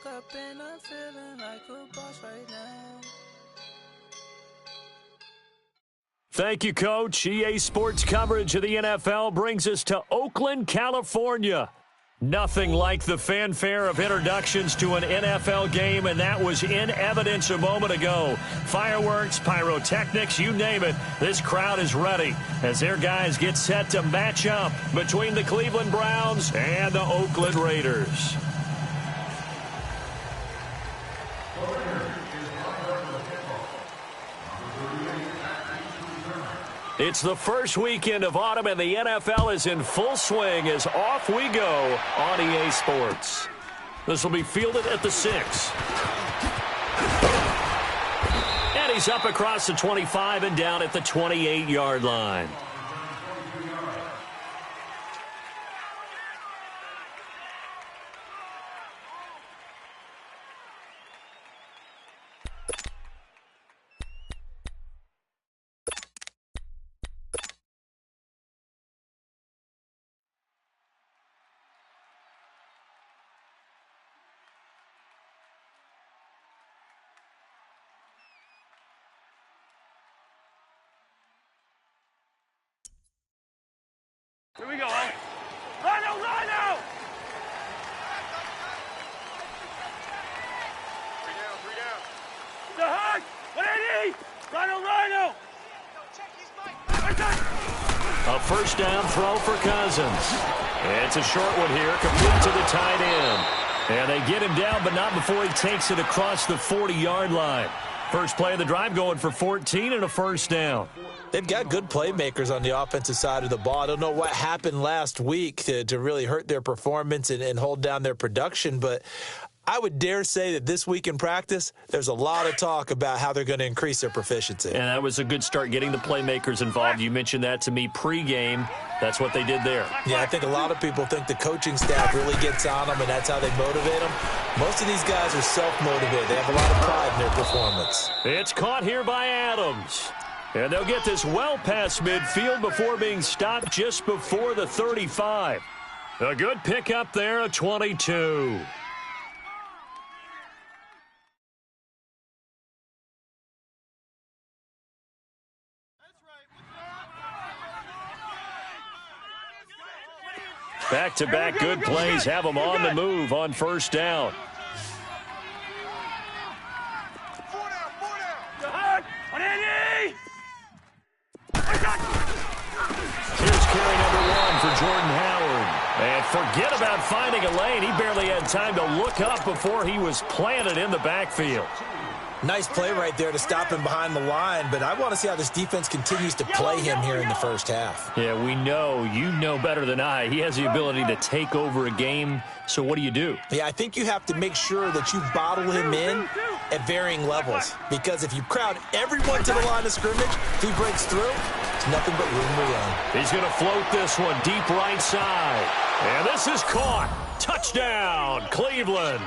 woke up and I'm feeling like a boss right now. Thank you, Coach. EA Sports coverage of the NFL brings us to Oakland, California. Nothing like the fanfare of introductions to an NFL game, and that was in evidence a moment ago. Fireworks, pyrotechnics, you name it. This crowd is ready as their guys get set to match up between the Cleveland Browns and the Oakland Raiders. It's the first weekend of autumn, and the NFL is in full swing as off we go on EA Sports. This will be fielded at the 6. And he's up across the 25 and down at the 28-yard line. Here we go, Rhino! Rhino! 3 down. The hug! 180! Rhino! A first down throw for Cousins. It's a short one here, complete to the tight end. And they get him down, but not before he takes it across the 40-yard line. First play of the drive going for 14 and a first down. They've got good playmakers on the offensive side of the ball. I don't know what happened last week to really hurt their performance and hold down their production, but I would dare say that this week in practice, there's a lot of talk about how they're going to increase their proficiency. And that was a good start getting the playmakers involved. You mentioned that to me pregame. That's what they did there. Yeah, I think a lot of people think the coaching staff really gets on them, and that's how they motivate them. Most of these guys are self-motivated. They have a lot of pride in their performance. It's caught here by Adams. And they'll get this well past midfield before being stopped just before the 35. A good pickup there, a 22. Back-to-back good plays have them on the move on first down. Here's carry number 1 for Jordan Howard. And forget about finding a lane. He barely had time to look up before he was planted in the backfield. Nice play right there to stop him behind the line, but I want to see how this defense continues to play him here in the first half. Yeah, we know. You know better than I. He has the ability to take over a game, so what do? Yeah, I think you have to make sure that you bottle him in at varying levels, because if you crowd everyone to the line of scrimmage, if he breaks through, it's nothing but room to run. He's going to float this one deep right side. And this is caught. Touchdown, Cleveland.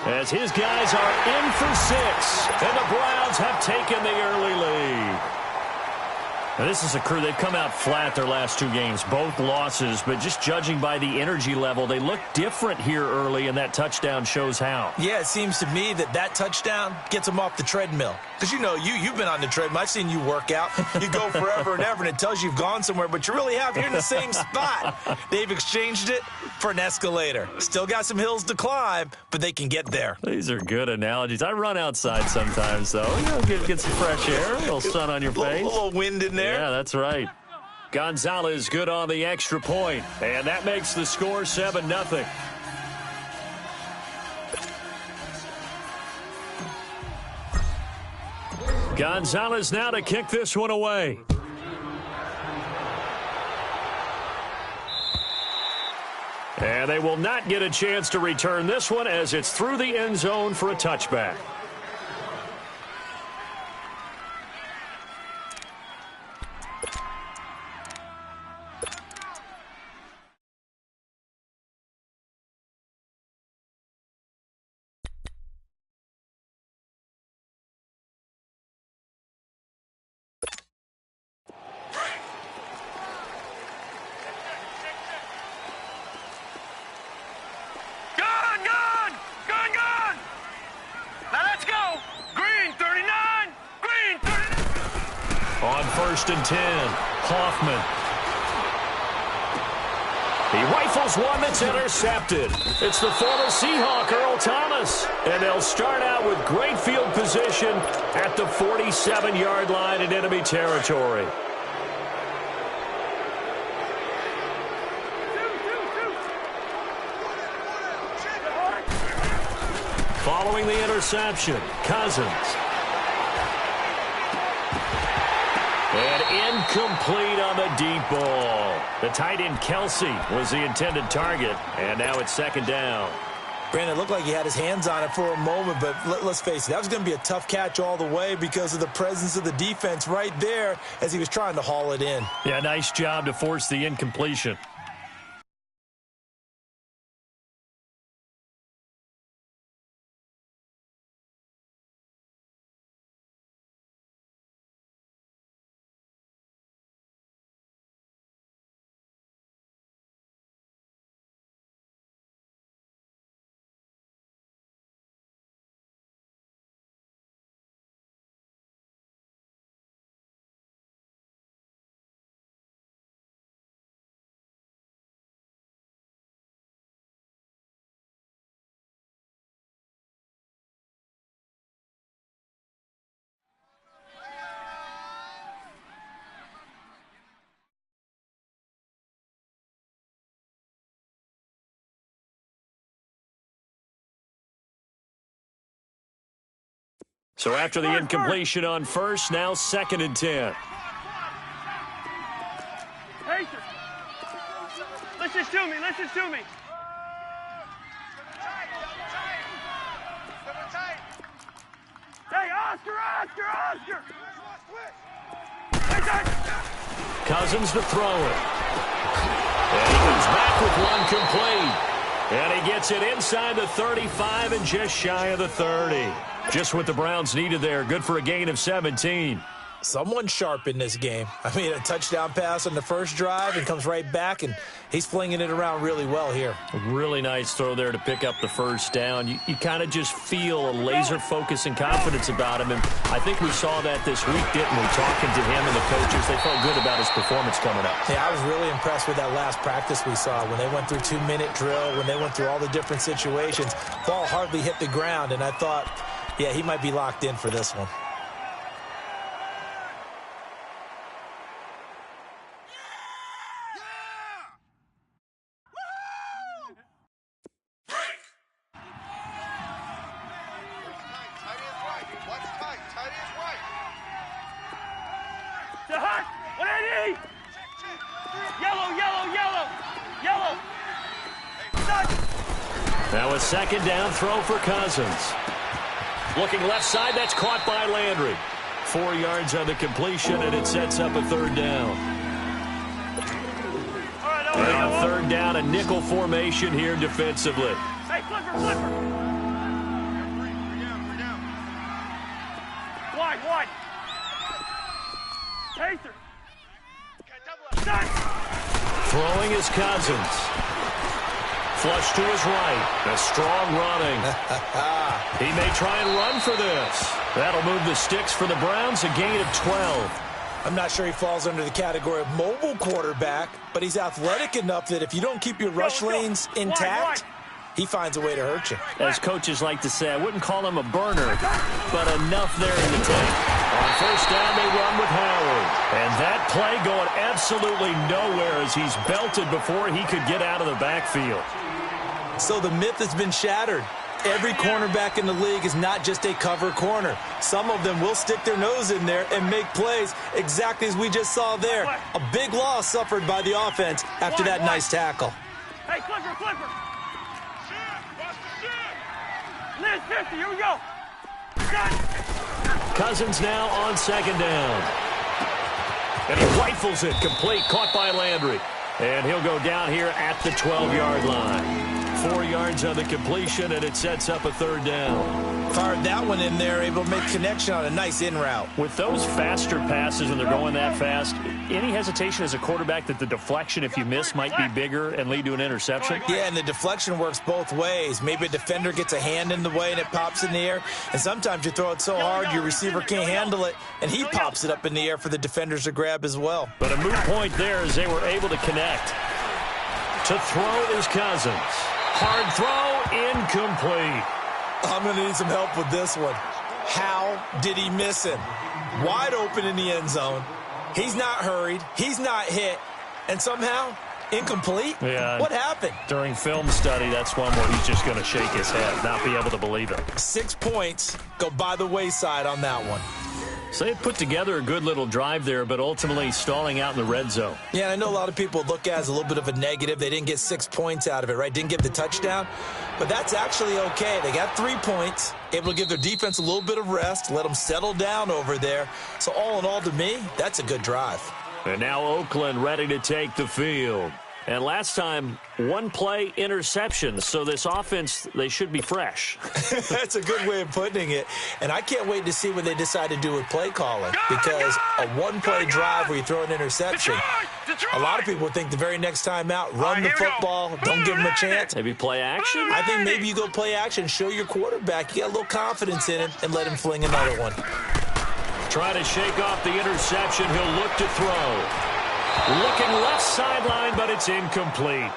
As his guys are in for 6, and the Browns have taken the early lead. Now, this is a crew. They've come out flat their last 2 games, both losses, but just judging by the energy level, they look different here early, and that touchdown shows how. Yeah, it seems to me that touchdown gets them off the treadmill. Because, you know, you've been on the treadmill. I've seen you work out. You go forever and ever, and it tells you you've gone somewhere, but you really have. You're in the same spot. They've exchanged it for an escalator. Still got some hills to climb, but they can get there. These are good analogies. I run outside sometimes, though. You know, get some fresh air, a little sun on your face. A little wind in there. Yeah, that's right. Gonzalez good on the extra point, and that makes the score 7-0. Gonzalez now to kick this one away. And they will not get a chance to return this one as it's through the end zone for a touchback. On 1st and 10, Hoffman. He rifles one that's intercepted. It's the former Seahawk, Earl Thomas. And they'll start out with great field position at the 47-yard line in enemy territory. Following the interception, Cousins. And incomplete on the deep ball. The tight end Kelsey was the intended target, and now it's 2nd down. Brandon, it looked like he had his hands on it for a moment, but let's face it, that was going to be a tough catch all the way because of the presence of the defense right there as he was trying to haul it in. Yeah, nice job to force the incompletion. So after the incompletion on 1st, now 2nd and 10. Hey, listen to me, listen to me. Hey, Oscar! Cousins to throw it. And he comes back with one complete. And he gets it inside the 35 and just shy of the 30. Just what the Browns needed there. Good for a gain of 17. Someone sharp in this game. I mean, a touchdown pass on the first drive and comes right back, and he's flinging it around really well here. A really nice throw there to pick up the 1st down. You kind of just feel a laser focus and confidence about him, and I think we saw that this week, didn't we? Talking to him and the coaches, they felt good about his performance coming up. Yeah, I was really impressed with that last practice we saw when they went through 2-minute drill, when they went through all the different situations. Ball hardly hit the ground, and I thought, yeah, he might be locked in for this one. Now a 2nd down throw for Cousins. Looking left side, that's caught by Landry. 4 yards on the completion, and it sets up a 3rd down. And on 3rd down, a nickel formation here defensively. Hey, flipper! Wide. Pacer. Throwing is Cousins. Flush to his right. A strong running. He may try and run for this. That'll move the sticks for the Browns, a gain of 12. I'm not sure he falls under the category of mobile quarterback, but he's athletic enough that if you don't keep your rush lanes intact, he finds a way to hurt you. As coaches like to say, I wouldn't call him a burner, but enough there in the tank. On 1st down, they run with Howard. And that play going absolutely nowhere as he's belted before he could get out of the backfield. So the myth has been shattered. Every cornerback in the league is not just a cover corner. Some of them will stick their nose in there and make plays exactly as we just saw there. A big loss suffered by the offense after that nice tackle. Hey, flipper! Liz, 50, here we go. Cousins now on 2nd down. And he rifles it complete, caught by Landry. And he'll go down here at the 12-yard line. 4 yards on the completion, and it sets up a third down. Fired that one in there, able to make connection on a nice in route. With those faster passes when they're going that fast, any hesitation as a quarterback that the deflection, if you miss, might be bigger and lead to an interception? Yeah, and the deflection works both ways. Maybe a defender gets a hand in the way and it pops in the air, and sometimes you throw it so hard your receiver can't handle it, and he pops it up in the air for the defenders to grab as well. But a moot point there as they were able to connect. To throw is Cousins. Hard throw, incomplete. I'm going to need some help with this one. How did he miss him? Wide open in the end zone. He's not hurried. He's not hit. And somehow, incomplete? Yeah. What happened? During film study, that's one where he's just going to shake his head, not be able to believe it. 6 points go by the wayside on that one. So they put together a good little drive there, but ultimately stalling out in the red zone. Yeah, I know a lot of people look at it as a little bit of a negative. They didn't get 6 points out of it, right? Didn't get the touchdown. But that's actually okay. They got 3 points, able to give their defense a little bit of rest, let them settle down over there. So all in all, to me, that's a good drive. And now Oakland ready to take the field. And last time, one play interception. So this offense, they should be fresh. That's a good way of putting it. And I can't wait to see what they decide to do with play calling. Because a one-play drive where you throw an interception, a lot of people think the very next time out, run the football, don't give them a chance. Maybe play action? I think maybe you go play action, show your quarterback. You got a little confidence in him, and let him fling another one. Try to shake off the interception. He'll look to throw. Looking left sideline, but it's incomplete.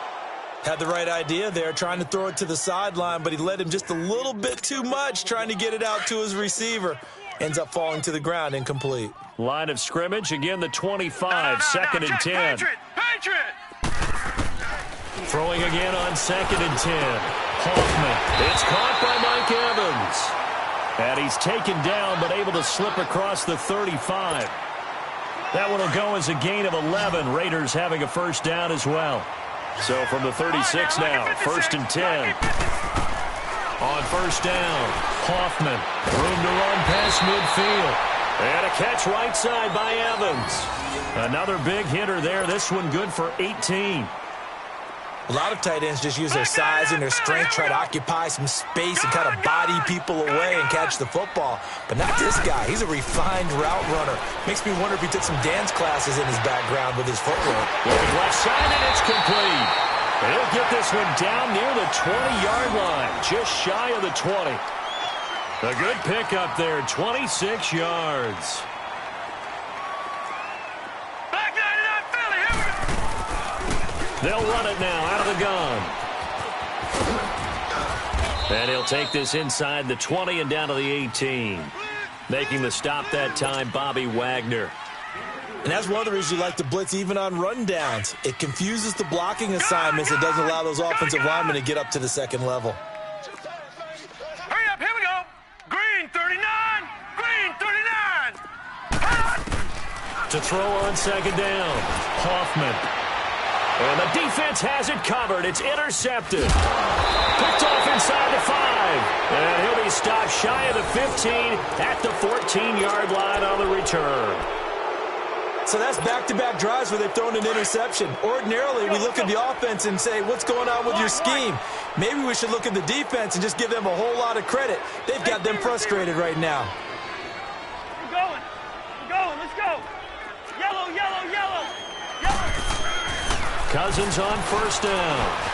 Had the right idea there, trying to throw it to the sideline, but he led him just a little bit too much, trying to get it out to his receiver. Ends up falling to the ground, incomplete. Line of scrimmage, again the 25, second and 10. Patriot! Throwing again on second and 10. Hoffman, it's caught by Mike Evans. And he's taken down, but able to slip across the 35. That one will go as a gain of 11. Raiders having a first down as well. So from the 36 now, first and 10. On first down, Hoffman. Room to run past midfield. And a catch right side by Evans. Another big hitter there. This one good for 18. A lot of tight ends just use their size and their strength, try to occupy some space and kind of body people away and catch the football. But not this guy. He's a refined route runner. Makes me wonder if he took some dance classes in his background with his footwork. Looking left side, and it's complete. And he'll get this one down near the 20-yard line, just shy of the 20. A good pickup there, 26 yards. They'll run it now out of the gun. And he'll take this inside the 20 and down to the 18. Making the stop that time, Bobby Wagner. And that's one of the reasons you like to blitz even on rundowns. It confuses the blocking assignments. It doesn't allow those offensive linemen to get up to the second level. Hurry up, here we go. Green 39, green 39. To throw on second down, Hoffman. And the defense has it covered. It's intercepted. Picked off inside the 5. And he'll be stopped shy of the 15 at the 14-yard line on the return. So that's back-to-back drives where they've thrown an interception. Ordinarily, we look at the offense and say, what's going on with your scheme? Maybe we should look at the defense and just give them a whole lot of credit. They've got them frustrated right now. We're going. We're going. Let's go. Yellow, yellow, yellow. Yellow. Cousins on first down.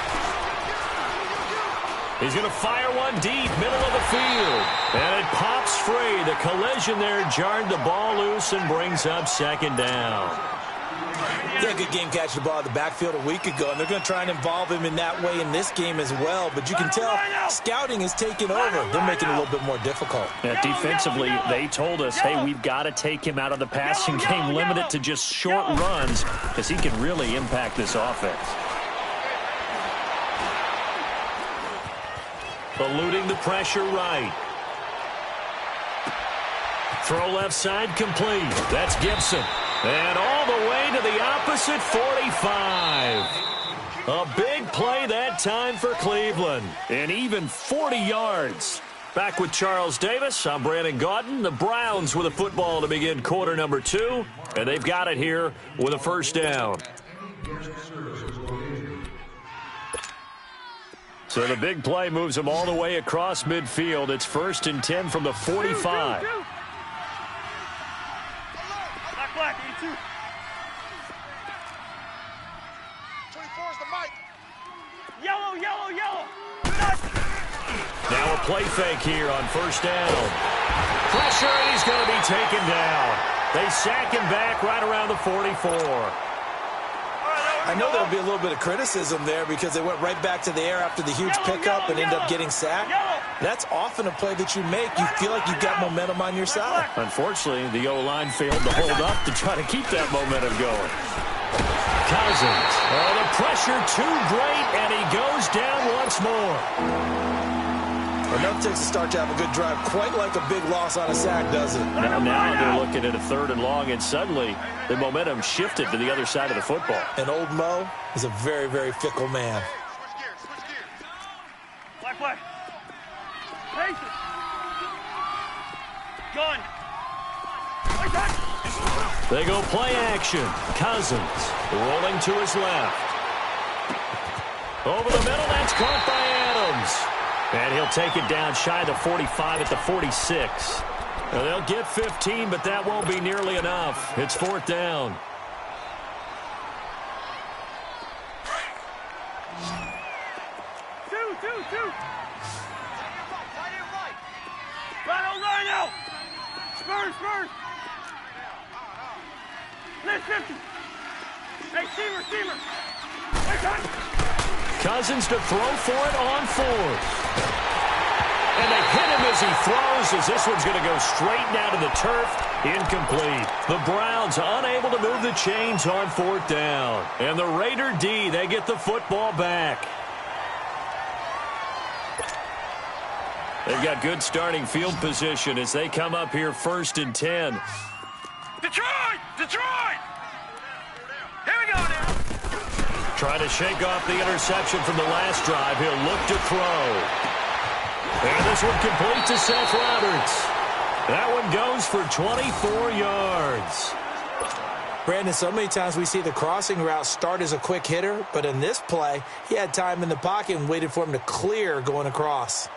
He's going to fire one deep, middle of the field. And it pops free. The collision there jarred the ball loose and brings up second down. Yeah, good game catching the ball in the backfield a week ago, and they're going to try and involve him in that way in this game as well. But you can tell scouting is taking over. They're making it a little bit more difficult. Yeah, defensively, they told us, hey, we've got to take him out of the passing game, limit it to just short runs, because he can really impact this offense. Eluding the pressure right. Throw left side complete. That's Gibson. And all the way to the opposite 45. A big play that time for Cleveland. And even 40 yards. Back with Charles Davis, I'm Brandon Gaudin. The Browns with a football to begin quarter number 2. And they've got it here with a first down. So the big play moves them all the way across midfield. It's 1st and 10 from the 45. Black, 82. 24 is the mic. Yellow, yellow, yellow. Now a play fake here on 1st down. Pressure, and he's going to be taken down. They sack him back right around the 44. I know there'll be a little bit of criticism there because they went right back to the air after the huge pickup and end up getting sacked. That's often a play that you make. You feel like you've got momentum on your side. Unfortunately, the O-line failed to hold up to try to keep that momentum going. Cousins. Oh, the pressure too great, and he goes down once more. Enough takes to start to have a good drive, quite like a big loss on a sack, does it? Now they're looking at a 3rd and long, and suddenly the momentum shifted to the other side of the football. And old Mo is a very, very fickle man. Black. Patience. Gun. They go play action. Cousins rolling to his left. Over the middle, that's caught by Adams. And he'll take it down shy of the 45 at the 46. Now they'll get 15, but that won't be nearly enough. It's 4th down. Two. Rhino. Spurs. Let's 50. Hey, Steamer. Cousins to throw for it on 4th. And they hit him as he throws, as this one's going to go straight down to the turf. Incomplete. The Browns unable to move the chains on 4th down. And the Raider D, they get the football back. They've got good starting field position as they come up here 1st and 10. Detroit! Here we go now. Trying to shake off the interception from the last drive. He'll look to throw. And this one complete to Seth Roberts. That one goes for 24 yards. Brandon, so many times we see the crossing route start as a quick hitter, but in this play, he had time in the pocket and waited for him to clear going across.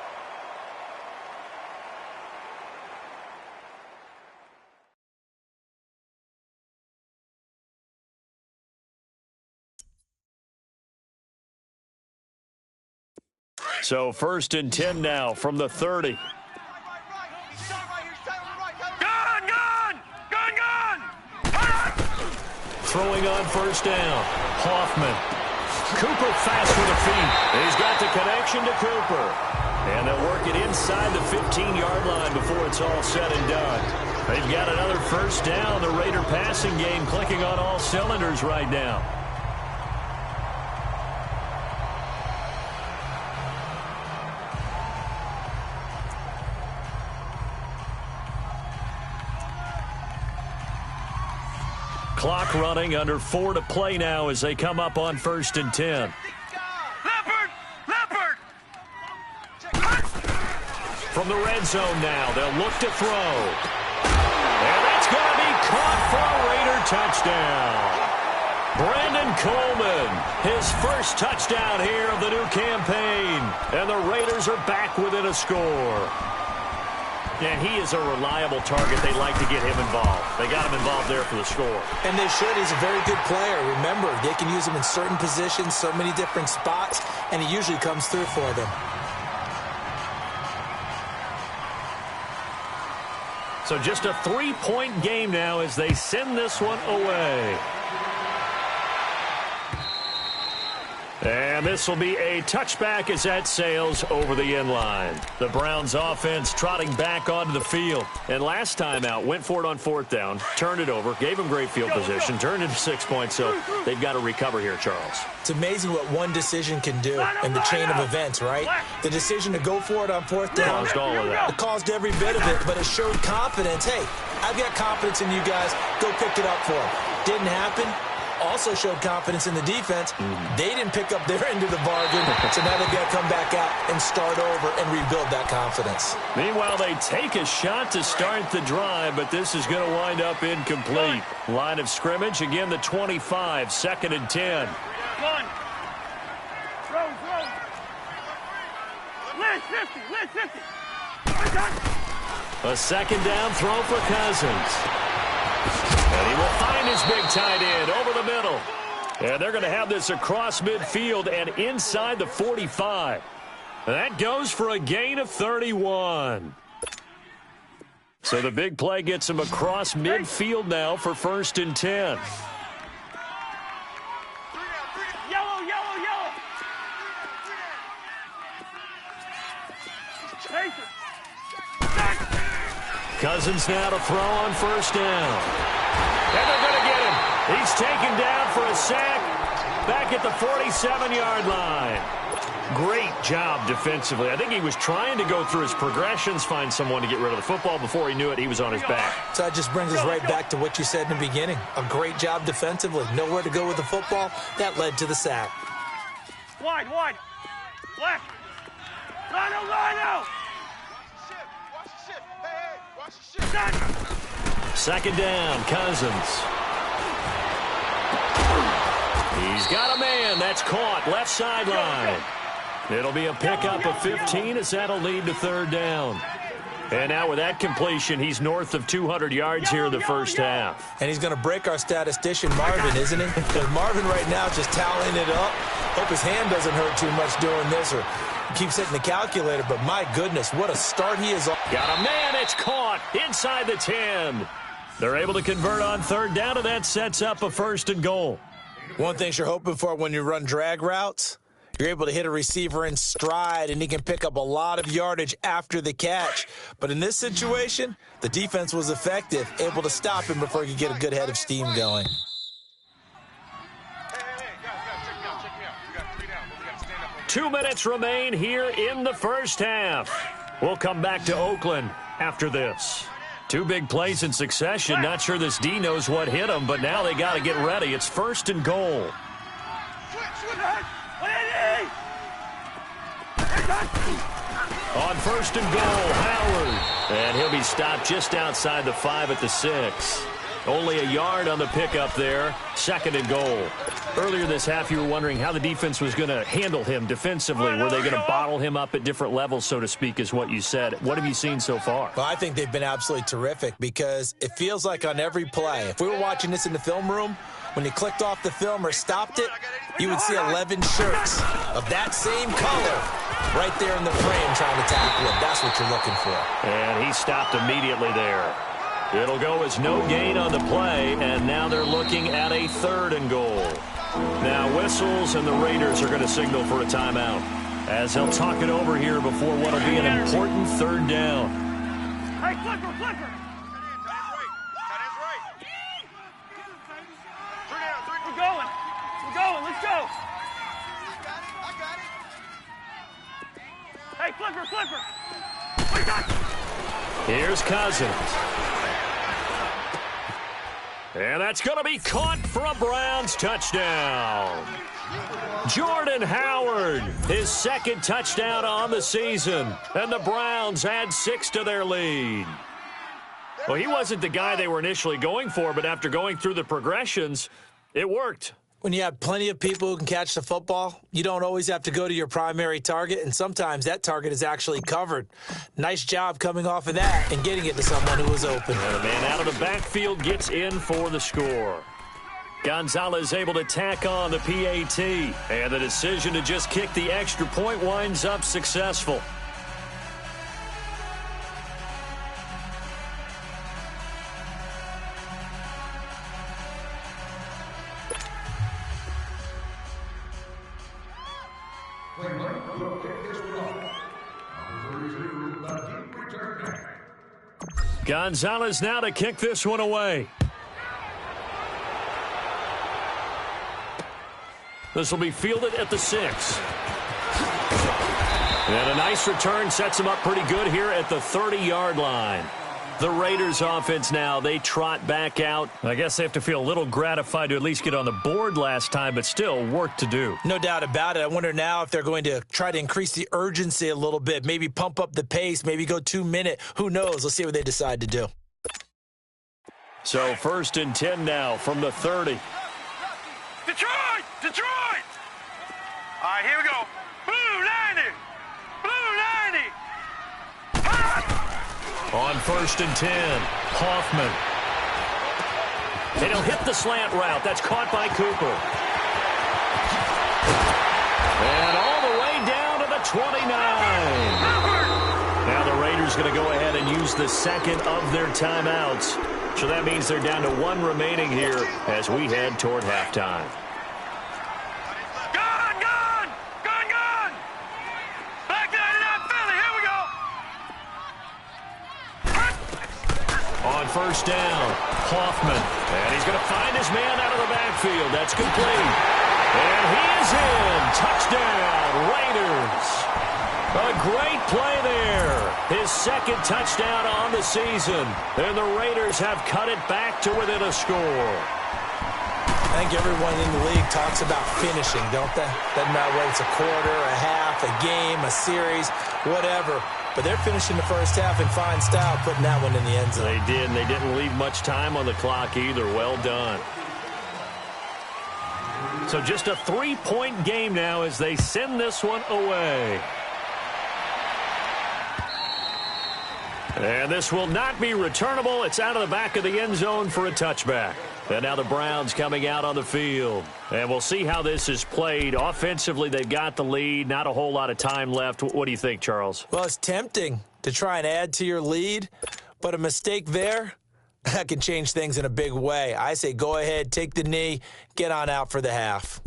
So 1st and 10 now from the 30. Gun! Throwing on 1st down. Hoffman. Cooper fast with the feet. He's got the connection to Cooper. And they'll work it inside the 15-yard line before it's all said and done. They've got another 1st down. The Raider passing game clicking on all cylinders right now. Clock running, under 4 to play now as they come up on 1st and 10. Leopard! From the red zone now, they'll look to throw. And that's going to be caught for a Raider touchdown. Brandon Coleman, his first touchdown here of the new campaign. And the Raiders are back within a score. And he is a reliable target. They like to get him involved. They got him involved there for the score. And they should. He's a very good player. Remember, they can use him in certain positions, so many different spots, and he usually comes through for them. So just a 3-point game now as they send this one away. And this will be a touchback as that sails over the end line. The Browns offense trotting back onto the field. And last time out, went for it on 4th down, turned it over, gave them great field position, turned it to 6 points, so they've got to recover here, Charles. It's amazing what one decision can do in the chain of events, right? The decision to go for it on 4th down. Caused all of that. It caused every bit of it, but it showed confidence. Hey, I've got confidence in you guys. Go pick it up for them. Didn't happen. Also showed confidence in the defense. They didn't pick up their end of the bargain, so now they've got to come back out and start over and rebuild that confidence. Meanwhile, they take a shot to start the drive, but this is going to wind up incomplete. Line of scrimmage, again the 25, 2nd and 10. Gun. Throw. 50, Liz 50. A second down throw for Cousins. And he will find his big tight end over the middle. And they're going to have this across midfield and inside the 45. That goes for a gain of 31. So the big play gets him across midfield now for 1st and 10. Yellow, yellow, yellow. Chase it. Cousins now to throw on 1st down. And they're going to get him. He's taken down for a sack back at the 47-yard line. Great job defensively. I think he was trying to go through his progressions, find someone to get rid of the football. Before he knew it, he was on his back. So that just brings us right back to what you said in the beginning. A great job defensively. Nowhere to go with the football. That led to the sack. Wide, wide. Left. Lino, Lino. Watch the ship. Hey, watch the ship. Second down, Cousins. He's got a man. That's caught. Left sideline. It'll be a pickup of 15 as that'll lead to 3rd down. And now with that completion, he's north of 200 yards here in the first half. And he's going to break our statistician, Marvin, isn't he? Because Marvin right now is just tallying it up. Hope his hand doesn't hurt too much doing this or keeps hitting the calculator. But my goodness, what a start he is on. Got a man. It's caught inside the 10. They're able to convert on 3rd down, and that sets up a 1st and goal. One thing you're hoping for when you run drag routes, you're able to hit a receiver in stride, and he can pick up a lot of yardage after the catch. But in this situation, the defense was effective, able to stop him before he could get a good head of steam going. Hey, guys, check me out. We got 3 down, but we got to stand up. 2 minutes remain here in the first half. We'll come back to Oakland after this. 2 big plays in succession. Not sure this D knows what hit him, but now they got to get ready. It's 1st and goal. On 1st and goal, Howard. And he'll be stopped just outside the 5 at the 6. Only a yard on the pickup there. 2nd and goal. Earlier this half, you were wondering how the defense was going to handle him defensively. Were they going to bottle him up at different levels, so to speak, is what you said. What have you seen so far? Well, I think they've been absolutely terrific because it feels like on every play, if we were watching this in the film room, when you clicked off the film or stopped it, you would see 11 shirts of that same color right there in the frame trying to tackle him. That's what you're looking for. And he stopped immediately there. It'll go as no gain on the play, and now they're looking at a 3rd and goal. Now whistles, and the Raiders are going to signal for a timeout as they'll talk it over here before what will be an important 3rd down. Hey, flipper, flipper. Tight end's right. 3 down, 3 down. We're going. We're going. Let's go. I got it. Hey, flipper, flipper. We got it. Here's Cousins. And that's going to be caught for a Browns touchdown. Jordan Howard, his 2nd touchdown on the season. And the Browns add 6 to their lead. Well, he wasn't the guy they were initially going for, but after going through the progressions, it worked. When you have plenty of people who can catch the football, you don't always have to go to your primary target, and sometimes that target is actually covered. Nice job coming off of that and getting it to someone who was open. And a man out of the backfield gets in for the score. Gonzalez able to tack on the PAT, and the decision to just kick the extra point winds up successful. Gonzalez now to kick this one away. This will be fielded at the 6. And a nice return sets him up pretty good here at the 30-yard line. The Raiders offense now, they trot back out. I guess they have to feel a little gratified to at least get on the board last time, but still work to do. No doubt about it. I wonder now if they're going to try to increase the urgency a little bit, maybe pump up the pace, maybe go 2-minute. Who knows? Let's see what they decide to do. So 1st and 10 now from the 30. Detroit! Detroit! All right, here we go. Blue 90! Blue 90! On 1st and 10, Hoffman. And he'll hit the slant route. That's caught by Cooper. And all the way down to the 29. Now the Raiders going to go ahead and use the second of their timeouts. So that means they're down to one remaining here as we head toward halftime. On 1st down, Hoffman. And he's going to find his man out of the backfield. That's complete. And he is in. Touchdown, Raiders. A great play there. His second touchdown on the season. And the Raiders have cut it back to within a score. I think everyone in the league talks about finishing, don't they? Doesn't matter whether it's a quarter, a half, a game, a series, whatever. But they're finishing the first half in fine style, putting that one in the end zone. They did, and they didn't leave much time on the clock either. Well done. So just a 3-point game now as they send this one away. And this will not be returnable. It's out of the back of the end zone for a touchback. And now the Browns coming out on the field. And we'll see how this is played. Offensively, they've got the lead. Not a whole lot of time left. What do you think, Charles? Well, it's tempting to try and add to your lead, but a mistake there, that can change things in a big way. I say go ahead, take the knee, get on out for the half.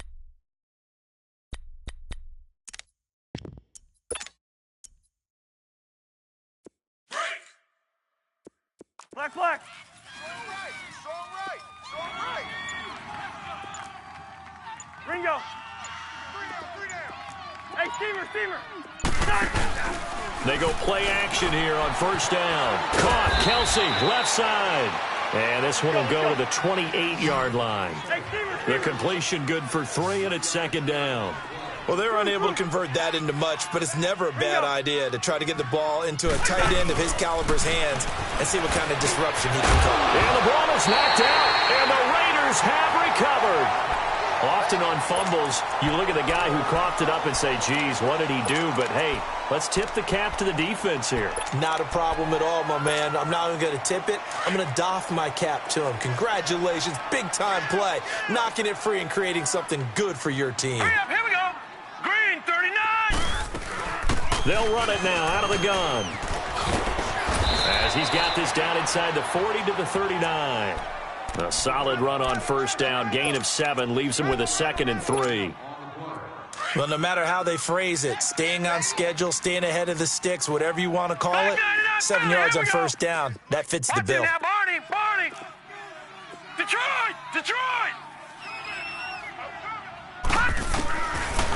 Flex, flex. Strong right. Strong right. Ringo. Three down. Hey, steamer. They go play action here on 1st down. Caught, Kelsey, left side. And this one will go to the 28-yard line. Hey, steamer. The completion good for 3, and it's 2nd down. Well, they're unable to convert that into much, but it's never a bad idea to try to get the ball into a tight end of his caliber's hands and see what kind of disruption he can cause. And the ball is knocked out, and the Raiders have recovered. Often on fumbles, you look at the guy who coughed it up and say, geez, what did he do? But, hey, let's tip the cap to the defense here. Not a problem at all, my man. I'm not even going to tip it. I'm going to doff my cap to him. Congratulations, big-time play. Knocking it free and creating something good for your team. Hurry up, here we go. Green, 39. They'll run it now out of the gun. As he's got this down inside the 40 to the 39. A solid run on 1st down. Gain of 7 leaves him with a 2nd and 3. Well, no matter how they phrase it, staying on schedule, staying ahead of the sticks, whatever you want to call it, 7 yards on 1st down, that fits the bill. Now, Barney. Detroit.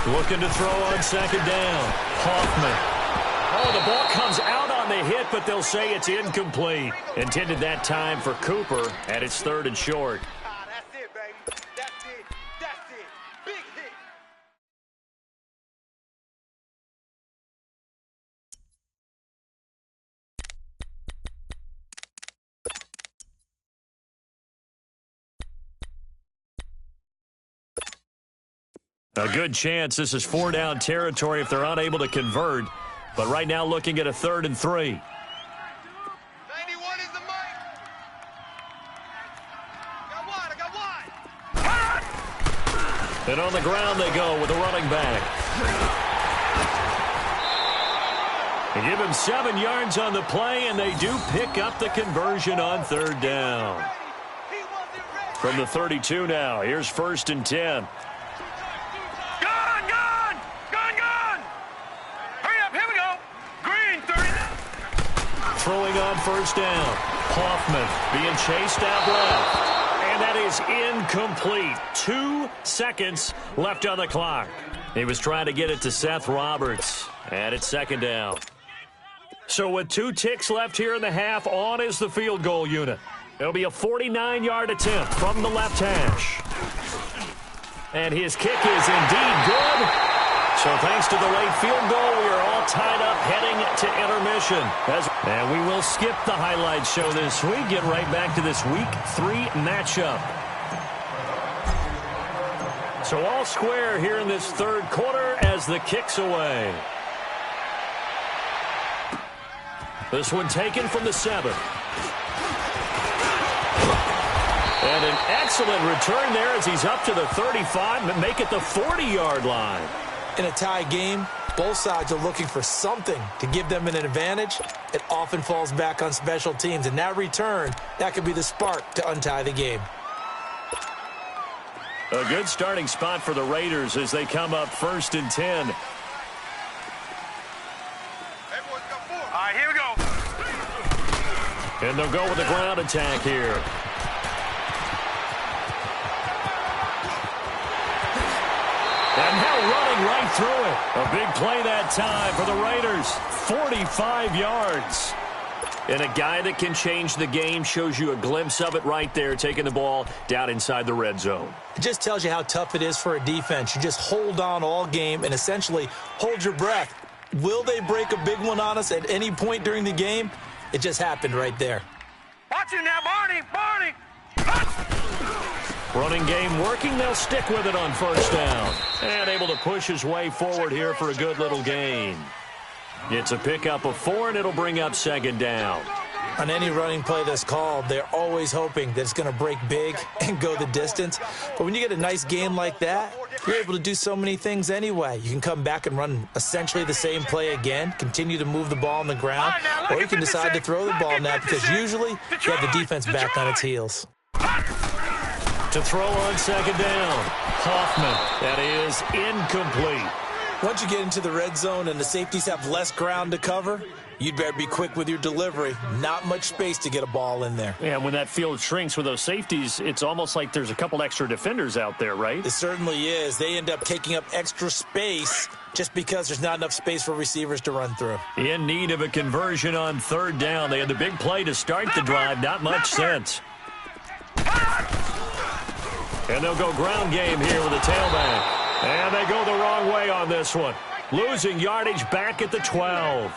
Looking to throw on 2nd down. Hoffman. Oh, the ball comes out on the hit, but they'll say it's incomplete. Intended that time for Cooper, and it's 3rd and short. That's it, baby. That's it. Big hit. A good chance this is 4-down territory if they're unable to convert. But right now looking at a 3rd and 3. 91 is the mic. I got wide. And on the ground they go with a running back. They give him 7 yards on the play, and they do pick up the conversion on 3rd down. From the 32 now, here's 1st and 10. Throwing on 1st down. Hoffman being chased out left. And that is incomplete. 2 seconds left on the clock. He was trying to get it to Seth Roberts. And it's 2nd down. So with 2 ticks left here in the half, on is the field goal unit. It'll be a 49-yard attempt from the left hash. And his kick is indeed good. So thanks to the late field goal, we are all tied up heading to intermission. And we will skip the highlight show this week. Get right back to this Week 3 matchup. So all square here in this 3rd quarter as the kick's away. This one taken from the 7. And an excellent return there as he's up to the 35 and make it the 40-yard line. In a tie game, both sides are looking for something to give them an advantage. It often falls back on special teams, and that return, that could be the spark to untie the game. A good starting spot for the Raiders as they come up 1st and 10. Everyone's got 4. All right, here we go. And they'll go with the ground attack here. And now running right through it. A big play that time for the Raiders. 45 yards. And a guy that can change the game shows you a glimpse of it right there, taking the ball down inside the red zone. It just tells you how tough it is for a defense. You just hold on all game and essentially hold your breath. Will they break a big one on us at any point during the game? It just happened right there. Watch it now, Barney. Barney. Running game working. They'll stick with it on 1st down. And able to push his way forward here for a good little gain. It's a pickup of 4, and it'll bring up 2nd down. On any running play that's called, they're always hoping that it's going to break big and go the distance. But when you get a nice game like that, you're able to do so many things anyway. You can come back and run essentially the same play again, continue to move the ball on the ground, or you can decide to throw the ball now because usually you have the defense back on its heels. To throw on 2nd down. Hoffman. That is incomplete. Once you get into the red zone and the safeties have less ground to cover, you'd better be quick with your delivery. Not much space to get a ball in there. Yeah, when that field shrinks with those safeties, it's almost like there's a couple extra defenders out there, right? It certainly is. They end up taking up extra space just because there's not enough space for receivers to run through. In need of a conversion on 3rd down. They had the big play to start the drive. Not much sense. And they'll go ground game here with a tailback. And they go the wrong way on this one. Losing yardage back at the 12.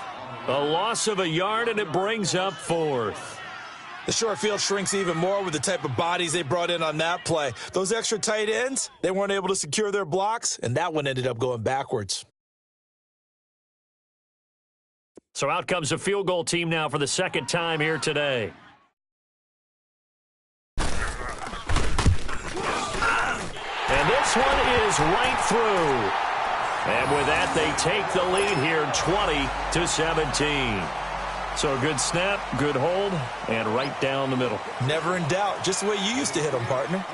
A loss of a yard, and it brings up 4th. The short field shrinks even more with the type of bodies they brought in on that play. Those extra tight ends, they weren't able to secure their blocks, and that one ended up going backwards. So out comes a field goal team now for the 2nd time here today. And this one is right through. And with that, they take the lead here 20-17. So a good snap, good hold, and right down the middle. Never in doubt. Just the way you used to hit them, partner.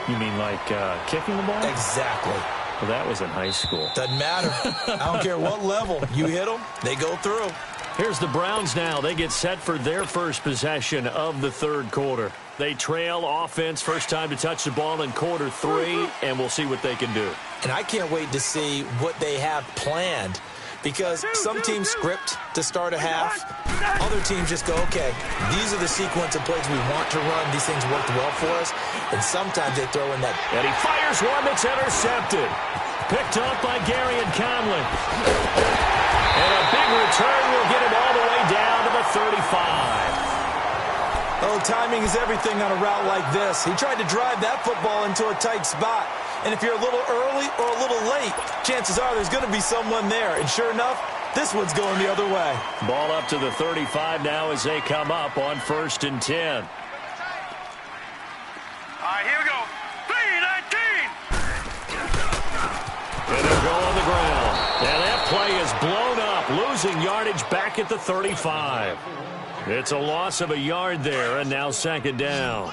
You mean like kicking the ball? Exactly. Well, that was in high school. Doesn't matter. I don't care what level. You hit them, they go through. Here's the Browns now. They get set for their first possession of the 3rd quarter. They trail offense, first time to touch the ball in quarter 3, and we'll see what they can do. And I can't wait to see what they have planned because some teams script to start a half. Other teams just go, okay, these are the sequence of plays we want to run. These things worked well for us. And sometimes they throw in that. And he fires one that's intercepted. Picked up by Gary and Conley. And a big return will get him all the way down to the 35. Oh, timing is everything on a route like this. He tried to drive that football into a tight spot. And if you're a little early or a little late, chances are there's going to be someone there. And sure enough, this one's going the other way. Ball up to the 35 now as they come up on 1st and 10. All right, here we go. 3-19. And they'll go on the ground. And that play is blown up, losing yardage back at the 35. It's a loss of a yard there, and now 2nd down.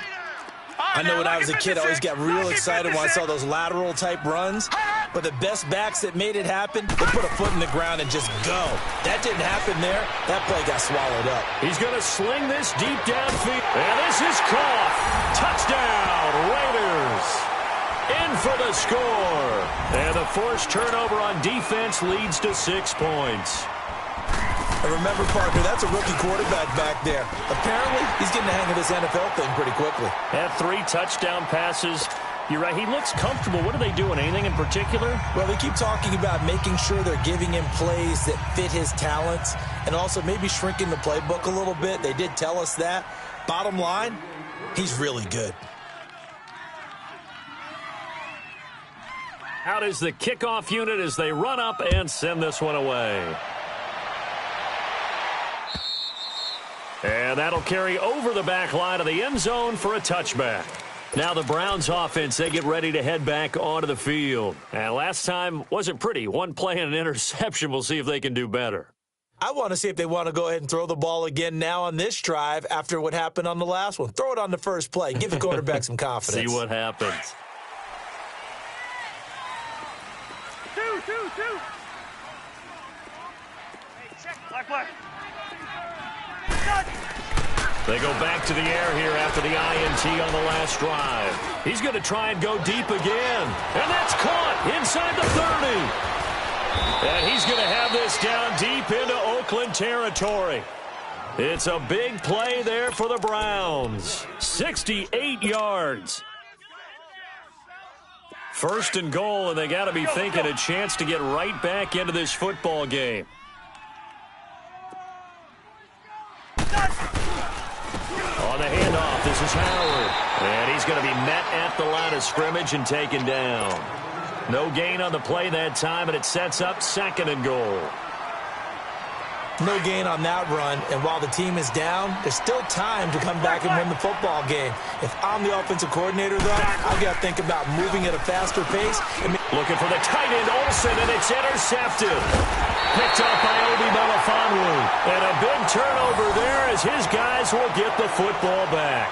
I know when I was a kid, I always got real excited when I saw those lateral-type runs. But the best backs that made it happen, they put a foot in the ground and just go. That didn't happen there. That play got swallowed up. He's going to sling this deep downfield. And this is caught. Touchdown, Raiders. In for the score. And the forced turnover on defense leads to 6 points. And remember, Parker, that's a rookie quarterback back there. Apparently, he's getting the hang of this NFL thing pretty quickly. Had 3 touchdown passes. You're right, he looks comfortable. What are they doing? Anything in particular? Well, they keep talking about making sure they're giving him plays that fit his talents and also maybe shrinking the playbook a little bit. They did tell us that. Bottom line, he's really good. Out is the kickoff unit as they run up and send this one away. And that'll carry over the back line of the end zone for a touchback. Now the Browns offense, they get ready to head back onto the field. And last time wasn't pretty. One play and an interception. We'll see if they can do better. I want to see if they want to go ahead and throw the ball again now on this drive after what happened on the last one. Throw it on the first play. Give the quarterback some confidence. See what happens. Two. Black. They go back to the air here after the INT on the last drive. He's going to try and go deep again. And that's caught inside the 30. And he's going to have this down deep into Oakland territory. It's a big play there for the Browns. 68 yards. First and goal, and they got to be thinking a chance to get right back into this football game. On the handoff, this is Howard. And he's going to be met at the line of scrimmage and taken down. No gain on the play that time, and it sets up second and goal. No gain on that run, and while the team is down, there's still time to come back and win the football game. If I'm the offensive coordinator, though, I've got to think about moving at a faster pace. Looking for the tight end, Olsen, and it's intercepted. Picked up by Obi Melifonwu. And a big turnover there as his guys will get the football back.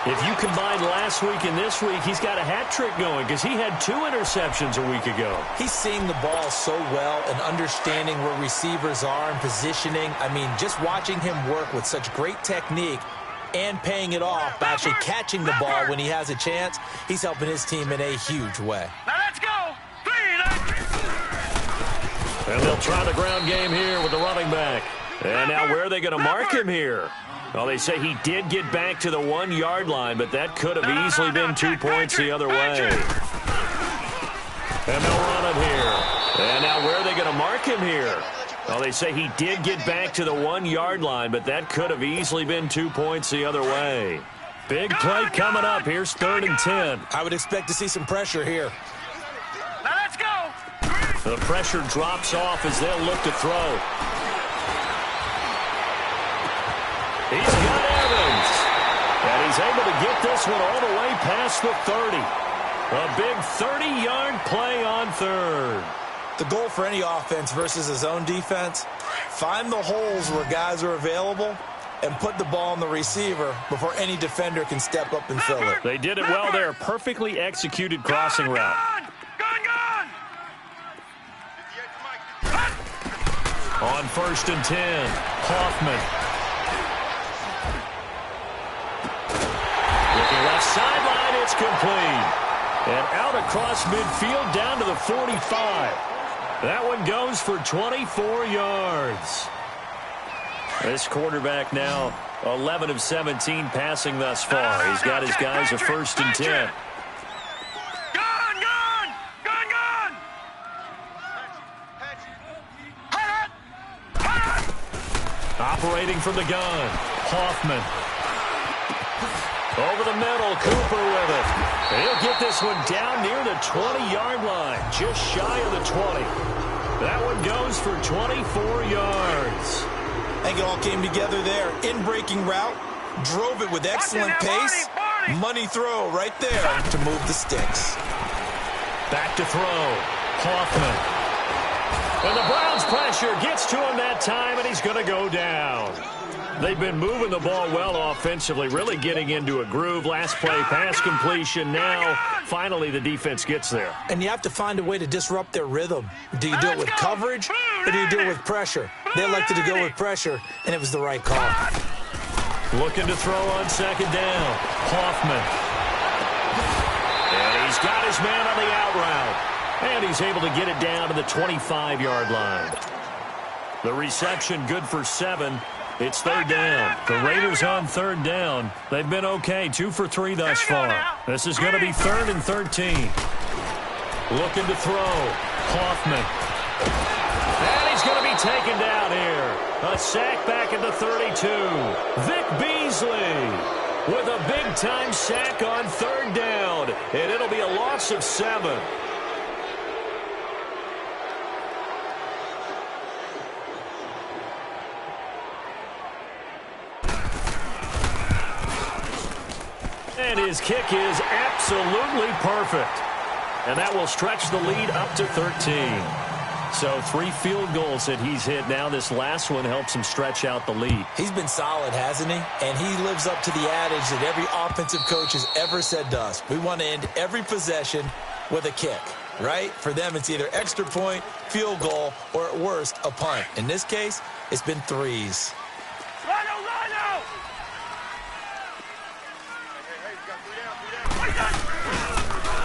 If you combine last week and this week, he's got a hat trick going because he had 2 interceptions a week ago. He's seeing the ball so well and understanding where receivers are and positioning. I mean, just watching him work with such great technique and paying it off by actually catching the ball when he has a chance, he's helping his team in a huge way. Now let's go. And they'll try the ground game here with the running back. And now where are they going to mark him here? Well, they say he did get back to the 1-yard line, but that could have easily been 2 points the other way. And they'll run him here. And now where are they going to mark him here? Well, they say he did get back to the 1-yard line, but that could have easily been 2 points the other way. Big play coming up. Here's 3rd and 10. I would expect to see some pressure here. Now let's go. The pressure drops off as they'll look to throw. He's got Evans. And he's able to get this one all the way past the 30. A big 30-yard play on 3rd. The goal for any offense versus a zone defense, find the holes where guys are available and put the ball on the receiver before any defender can step up and fill it. They did it well there. Perfectly executed crossing route. Gone. On 1st and 10, Hoffman. Looking left sideline, it's complete. And out across midfield down to the 45. That one goes for 24 yards. This quarterback now 11 of 17 passing thus far. He's got his guys a 1st and 10. Operating from the gun, Hoffman. Over the middle, Cooper with it. And he'll get this one down near the 20-yard line, just shy of the 20. That one goes for 24 yards. I think it all came together there. In-breaking route, drove it with excellent pace. Money throw right there to move the sticks. Back to throw, Hoffman. And the Browns pressure gets to him that time, and he's going to go down. They've been moving the ball well offensively, really getting into a groove. Last play, pass completion. Now, finally, the defense gets there. And you have to find a way to disrupt their rhythm. Do you do it with coverage, or do you do it with pressure? They elected to go with pressure, and it was the right call. Looking to throw on 2nd down. Hoffman. And he's got his man on the out route. And he's able to get it down to the 25-yard line. The reception good for 7. It's 3rd down. The Raiders on 3rd down. They've been okay, 2 for 3 thus far. This is going to be 3rd and 13. Looking to throw. Hoffman. And he's going to be taken down here. A sack back at the 32. Vic Beasley with a big-time sack on 3rd down. And it'll be a loss of 7. And his kick is absolutely perfect. And that will stretch the lead up to 13. So 3 field goals that he's hit now. This last one helps him stretch out the lead. He's been solid, hasn't he? And he lives up to the adage that every offensive coach has ever said to us. We want to end every possession with a kick, right? For them, it's either extra point, field goal, or at worst, a punt. In this case, it's been 3s. Rhino!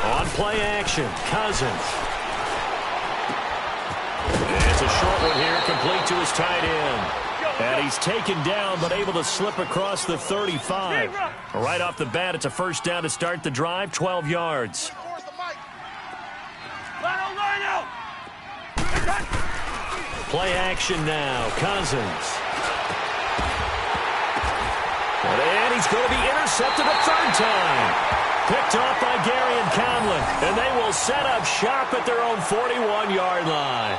On play action, Cousins. It's a short one here, complete to his tight end. And he's taken down, but able to slip across the 35. Right off the bat, it's a first down to start the drive, 12 yards. Rhino! Play action now, Cousins. And he's going to be intercepted a third time. Picked off by Gary and Conlon. And they will set up shop at their own 41-yard line.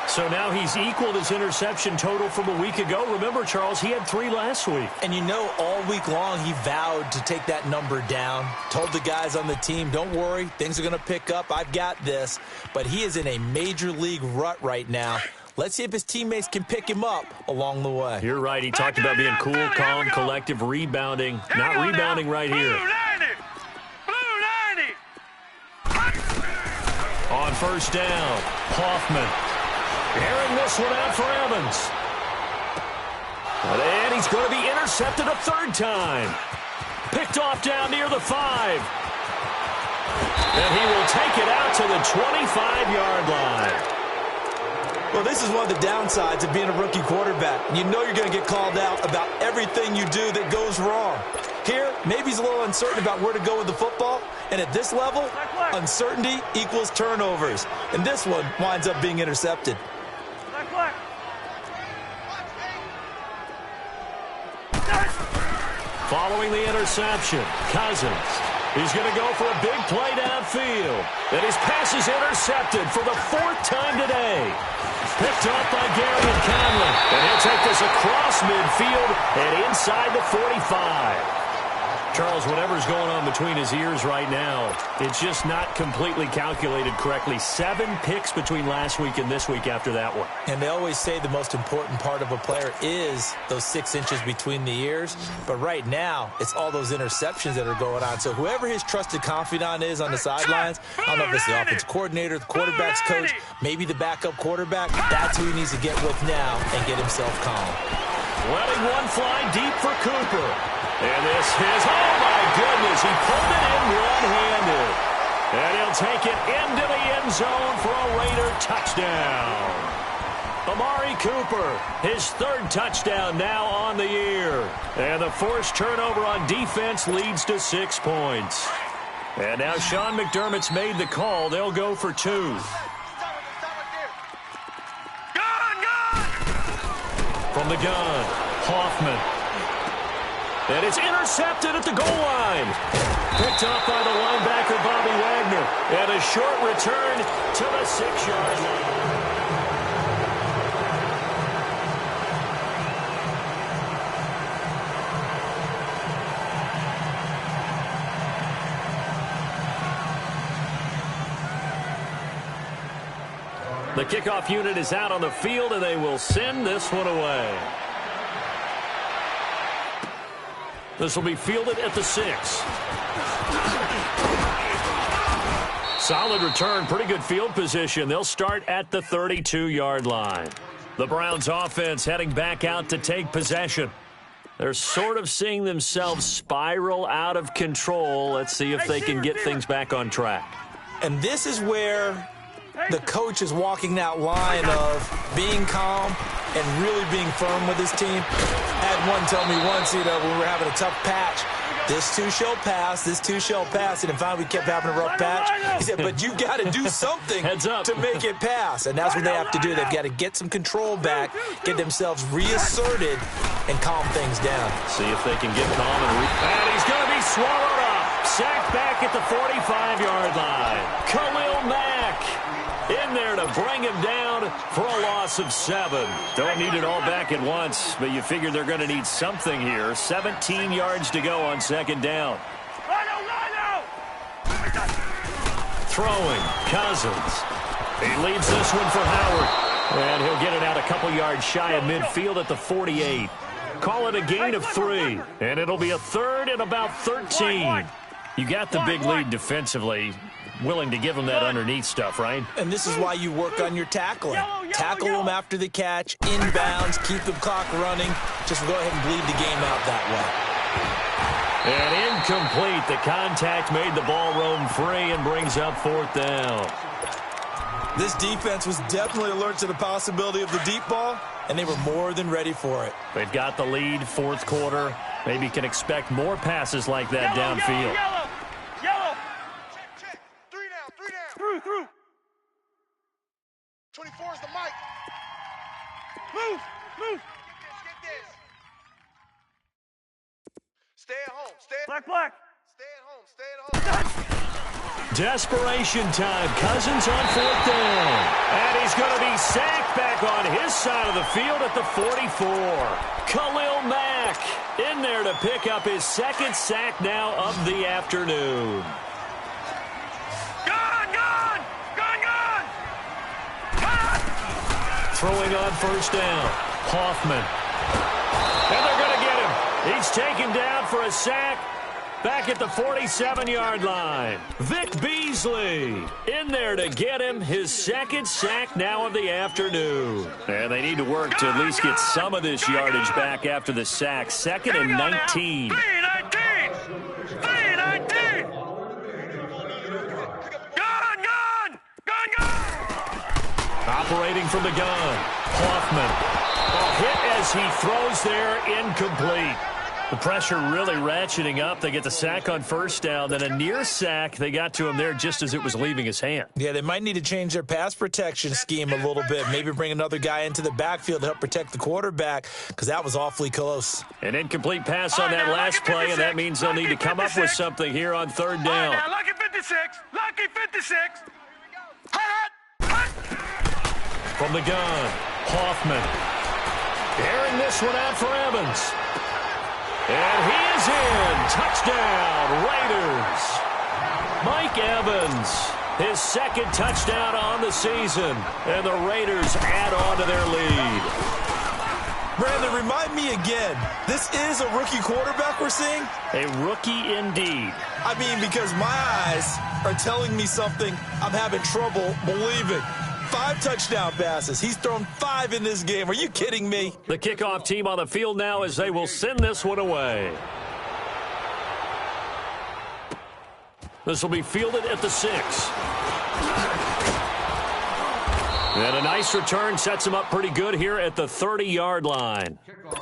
So now he's equaled his interception total from a week ago. Remember, Charles, he had 3 last week. And you know, all week long he vowed to take that number down. Told the guys on the team, don't worry, things are going to pick up. I've got this. But he is in a major league rut right now. Let's see if his teammates can pick him up along the way. You're right. He talked about being cool, calm, collective, rebounding. Not rebounding right here. On first down, Hoffman. Airing this one out for Evans. And he's going to be intercepted a third time. Picked off down near the 5. And he will take it out to the 25-yard line. Well, this is one of the downsides of being a rookie quarterback. You know you're going to get called out about everything you do that goes wrong. Here, maybe he's a little uncertain about where to go with the football. And at this level, uncertainty equals turnovers. And this one winds up being intercepted. Following the interception, Cousins. He's going to go for a big play downfield. And his pass is intercepted for the 4th time today. Picked off by Gary and Conlon. And he'll take this across midfield and inside the 45. Charles, whatever's going on between his ears right now, it's just not completely calculated correctly. 7 picks between last week and this week after that one. And they always say the most important part of a player is those 6 inches between the ears. But right now, it's all those interceptions that are going on. So whoever his trusted confidant is on the sidelines, I don't know if it's the offensive coordinator, the quarterback's coach, maybe the backup quarterback, that's who he needs to get with now and get himself calm. Letting one fly deep for Cooper. And this is, oh my goodness, he pulled it in one-handed. And he'll take it into the end zone for a Raider touchdown. Amari Cooper, his 3rd touchdown now on the year. And the forced turnover on defense leads to 6 points. And now Sean McDermott's made the call. They'll go for 2. From the gun, Hoffman. And it's intercepted at the goal line. Picked off by the linebacker, Bobby Wagner. And a short return to the 6-yard line. The kickoff unit is out on the field, and they will send this one away. This will be fielded at the 6. Solid return, pretty good field position. They'll start at the 32-yard line. The Browns offense heading back out to take possession. They're sort of seeing themselves spiral out of control. Let's see if they can get things back on track. And this is where the coach is walking that line of being calm and really being firm with his team. Had one tell me once, when we were having a tough patch, this too shall pass, this too shall pass. And finally we kept having a rough patch. He said, but you've got to do something to make it pass. And that's what they have to do. They've got to get some control back, get themselves reasserted, and calm things down. See if they can get calm. And he's going to be swallowed up. Sacked back at the 45-yard line. Khalil Mack in there to bring him down for a loss of 7. Don't need it all back at once, but you figure they're going to need something here. 17 yards to go on 2nd down. Throwing, Cousins. He leaves this one for Howard. And he'll get it out a couple yards shy of midfield at the 48. Call it a gain of 3. And it'll be a third and about 13. You got the big lead defensively. Willing to give them that underneath stuff, right? And this is why you work on your tackling. Tackle them after the catch, inbounds, keep the clock running. Just go ahead and bleed the game out that way. And incomplete. The contact made the ball roam free and brings up 4th down. This defense was definitely alert to the possibility of the deep ball, and they were more than ready for it. They've got the lead, 4th quarter. Maybe can expect more passes like that downfield. Yellow. Check. 3 down. Through. 24 is the mic. Move. Get this. Stay at home. Black. Stay at home. Desperation time. Cousins on 4th down. And he's going to be sacked back on his side of the field at the 44. Khalil Mack in there to pick up his 2nd sack now of the afternoon. Gone! Throwing on 1st down. Hoffman. And they're going to get him. He's taken down for a sack. Back at the 47-yard line. Vic Beasley in there to get him his 2nd sack now of the afternoon. And they need to work to at least get some of this yardage back after the sack. 2nd and 19. 3-19. Gone. Operating from the gun. Hoffman. A hit as he throws there, incomplete. The pressure really ratcheting up. They get the sack on 1st down, then a near sack. They got to him there just as it was leaving his hand. Yeah, they might need to change their pass protection scheme a little bit. Maybe bring another guy into the backfield to help protect the quarterback, because that was awfully close. An incomplete pass on that last play, and that means they'll need to come up with something here on 3rd down. Lucky 56. From the gun, Hoffman. Airing this one out for Evans. And he is in. Touchdown, Raiders. Mike Evans, his 2nd touchdown on the season. And the Raiders add on to their lead. Brandon, remind me again, this is a rookie quarterback we're seeing? A rookie indeed. I mean, because my eyes are telling me something I'm having trouble believing. 5 touchdown passes. He's thrown 5 in this game. Are you kidding me? The kickoff team on the field now as they will send this one away. This will be fielded at the 6. And a nice return sets him up pretty good here at the 30-yard line.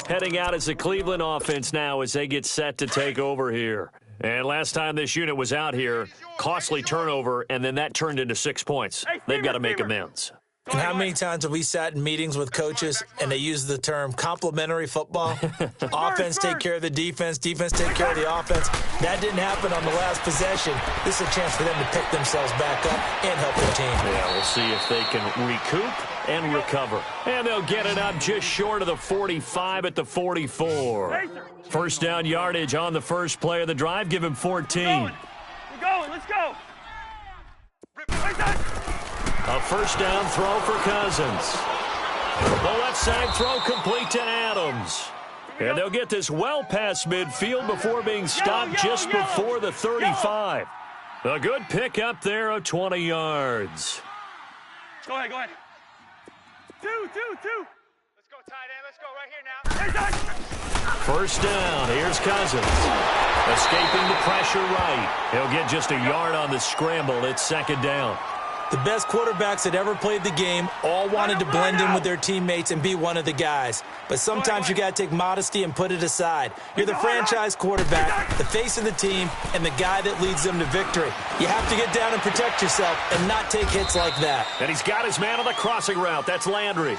Heading out as the Cleveland offense now as they get set to take over here. And last time this unit was out here, costly turnover, and then that turned into 6 points. They've got to make amends. And how many times have we sat in meetings with coaches and they use the term complementary football? Offense take care of the defense, defense take care of the offense. That didn't happen on the last possession. This is a chance for them to pick themselves back up and help their team. Yeah, we'll see if they can recoup and recover. And they'll get it up just short of the 45 at the 44. 1st down yardage on the first play of the drive. Give him 14. We're going. Let's go. A 1st down throw for Cousins. The left side throw complete to Adams. And they'll get this well past midfield before being stopped just before the 35. A good pick up there of 20 yards. Go ahead. 2. Let's go, tight end. Let's go right here now. 1st down. Here's Cousins. Escaping the pressure right. He'll get just a yard on the scramble. It's 2nd down. The best quarterbacks that ever played the game all wanted to blend in with their teammates and be one of the guys. But sometimes you got to take modesty and put it aside. You're the franchise quarterback, the face of the team, and the guy that leads them to victory. You have to get down and protect yourself and not take hits like that. And he's got his man on the crossing route. That's Landry.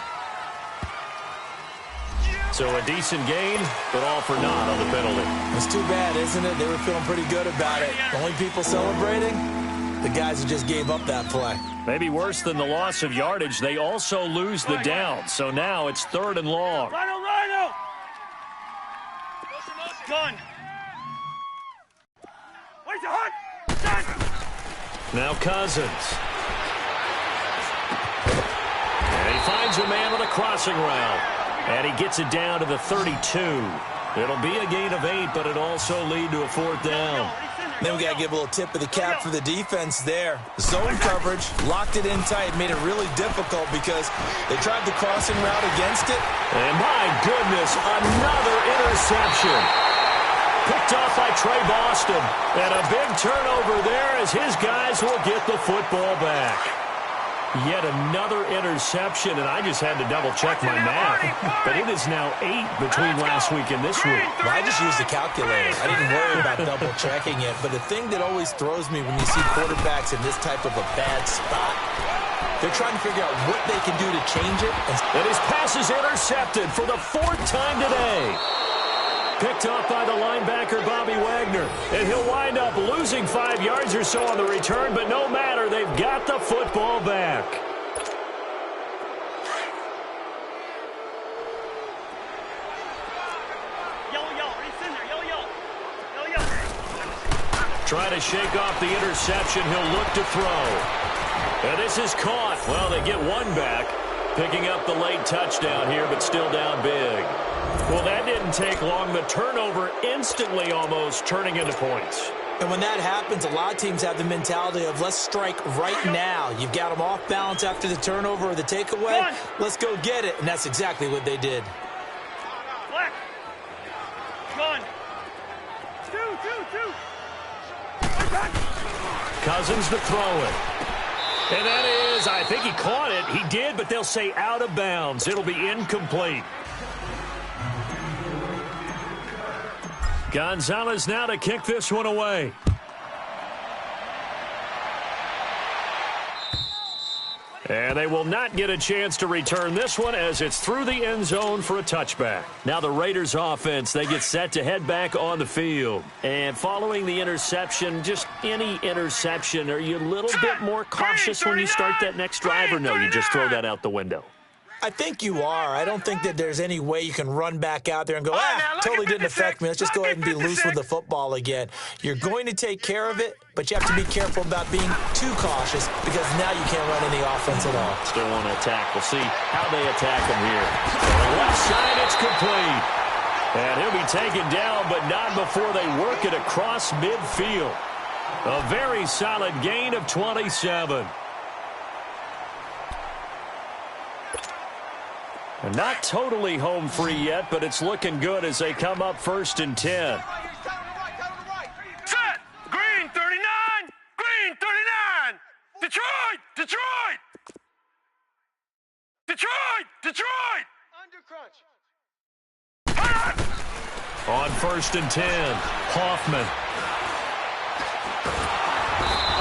So a decent gain, but all for naught on the penalty. It's too bad, isn't it? They were feeling pretty good about it. The only people celebrating? The guys who just gave up that play. Maybe worse than the loss of yardage, they also lose the down. So now it's 3rd and long. Rhino! Done. Where's the hunt? Done. Now Cousins. And he finds a man on a crossing route. And he gets it down to the 32. It'll be a gain of 8, but it also lead to a 4th down. Then we got to give a little tip of the cap for the defense there. Zone coverage, locked it in tight, made it really difficult because they tried the crossing route against it. And my goodness, another interception. Picked off by Trey Boston. And a big turnover there as his guys will get the football back. Yet another interception, and I just had to double-check my math. But it is now 8 between last week and this week. Well, I just used the calculator. I didn't worry about double-checking it. But the thing that always throws me when you see quarterbacks in this type of a bad spot, they're trying to figure out what they can do to change it. And his pass is intercepted for the 4th time today. Picked off by the linebacker, Bobby Wagner. And he'll wind up losing 5 yards or so on the return, but no matter, they've got the football back. Try to shake off the interception. He'll look to throw. And this is caught. Well, they get one back. Picking up the late touchdown here, but still down big. Well, that didn't take long. The turnover instantly almost turning into points. And when that happens, a lot of teams have the mentality of let's strike right now. You've got them off balance after the turnover or the takeaway. Let's go get it. And that's exactly what they did. Black. Gun. Two. Cousins to throw it. And that is, I think he caught it. He did, but they'll say out of bounds. It'll be incomplete. Gonzalez now to kick this one away. And they will not get a chance to return this one as it's through the end zone for a touchback. Now the Raiders offense, they get set to head back on the field. And following the interception, just any interception, are you a little bit more cautious when you start that next drive, or no, you just throw that out the window? I think you are. I don't think that there's any way you can run back out there and go, totally didn't affect me. Let's just go ahead and be loose with the football again. You're going to take care of it, but you have to be careful about being too cautious because now you can't run any offense at all. Still want to attack. We'll see how they attack him here. On the left side, it's complete. And he'll be taken down, but not before they work it across midfield. A very solid gain of 27. Not totally home free yet, but it's looking good as they come up 1st and 10. Set. Green 39. Green 39. Detroit. Under crunch. On 1st and 10, Hoffman.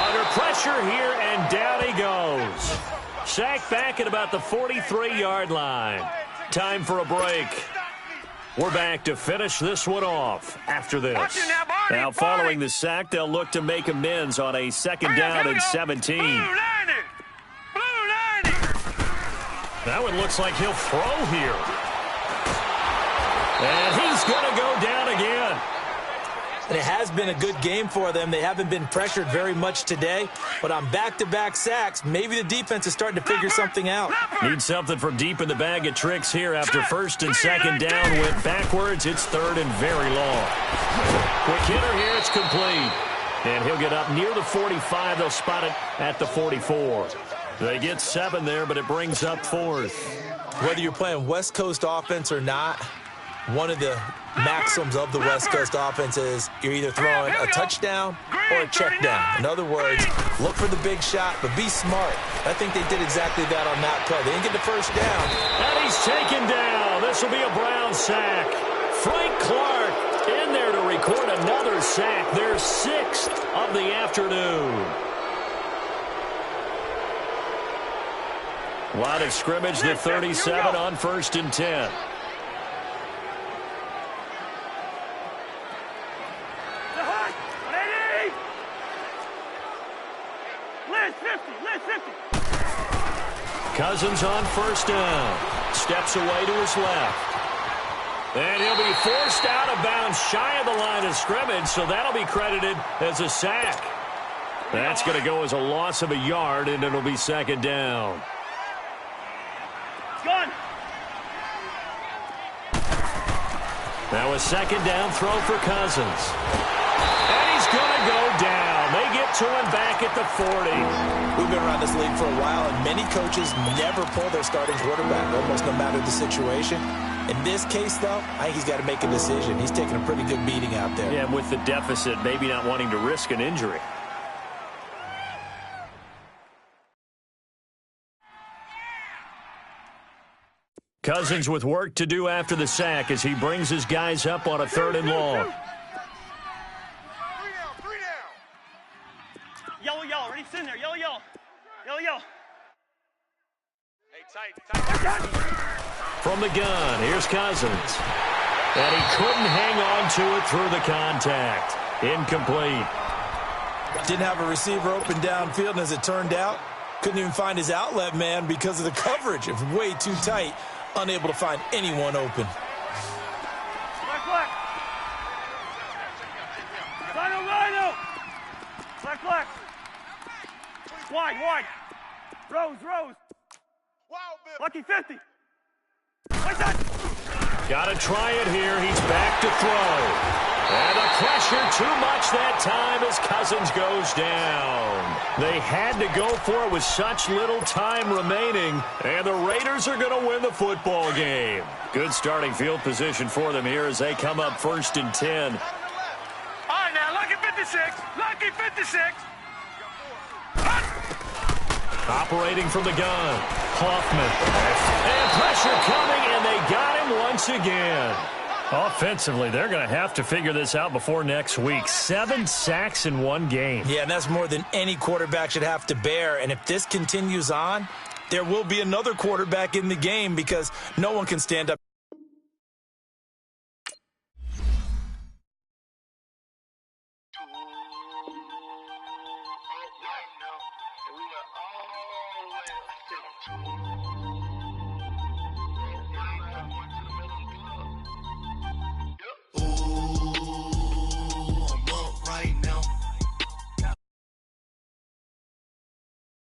Under pressure here, and down he goes. Sacked back at about the 43-yard line. Time for a break. We're back to finish this one off after this. Now, following the sack, they'll look to make amends on a 2nd down and 17. That one looks like he'll throw here. And he's going to go down again. And it has been a good game for them. They haven't been pressured very much today. But on back-to-back sacks, maybe the defense is starting to figure something out. Need something from deep in the bag of tricks here after 1st and 2nd down. Went backwards. It's 3rd and very long. Quick hitter here. It's complete. And he'll get up near the 45. They'll spot it at the 44. They get 7 there, but it brings up 4th. Whether you're playing West Coast offense or not, one of the maxims of the West Coast offense is you're either throwing a touchdown or a check down. In other words, look for the big shot, but be smart. I think they did exactly that on that play. They didn't get the 1st down. And he's taken down. This will be a Brown sack. Frank Clark in there to record another sack. Their 6th of the afternoon. Line of scrimmage, the 37 on 1st and 10. Cousins on 1st down. Steps away to his left. And he'll be forced out of bounds shy of the line of scrimmage, so that'll be credited as a sack. That's going to go as a loss of a yard, and it'll be second down. It's gone. Now a second down throw for Cousins. And he's going to go down. They get to him back at the 40. We've been around this league for a while, and many coaches never pull their starting quarterback, almost no matter the situation. In this case, though, I think he's got to make a decision. He's taking a pretty good beating out there. Yeah, with the deficit, maybe not wanting to risk an injury. Cousins with work to do after the sack as he brings his guys up on a 3rd and long. 3 down, 3 down. Yellow, yellow. Ready, sit in there. Yellow, yellow. Yellow, yellow. Hey, tight. From the gun, here's Cousins. And he couldn't hang on to it through the contact. Incomplete. Didn't have a receiver open downfield, and as it turned out, couldn't even find his outlet man because of the coverage. It was way too tight, unable to find anyone open. Black, black. Rhino, Rhino. Black, black. Wide, wide. Rose, Rose. Wild Bill. Lucky 50. Like that. Got to try it here. He's back to throw. And the pressure too much that time as Cousins goes down. They had to go for it with such little time remaining, and the Raiders are going to win the football game. Good starting field position for them here as they come up 1st and 10. All right, now, lucky 56. Lucky 56. Operating from the gun, Hoffman. And pressure coming, and they got him once again. Offensively, they're going to have to figure this out before next week. 7 sacks in one game. Yeah, and that's more than any quarterback should have to bear. And if this continues on, there will be another quarterback in the game because no one can stand up. We are all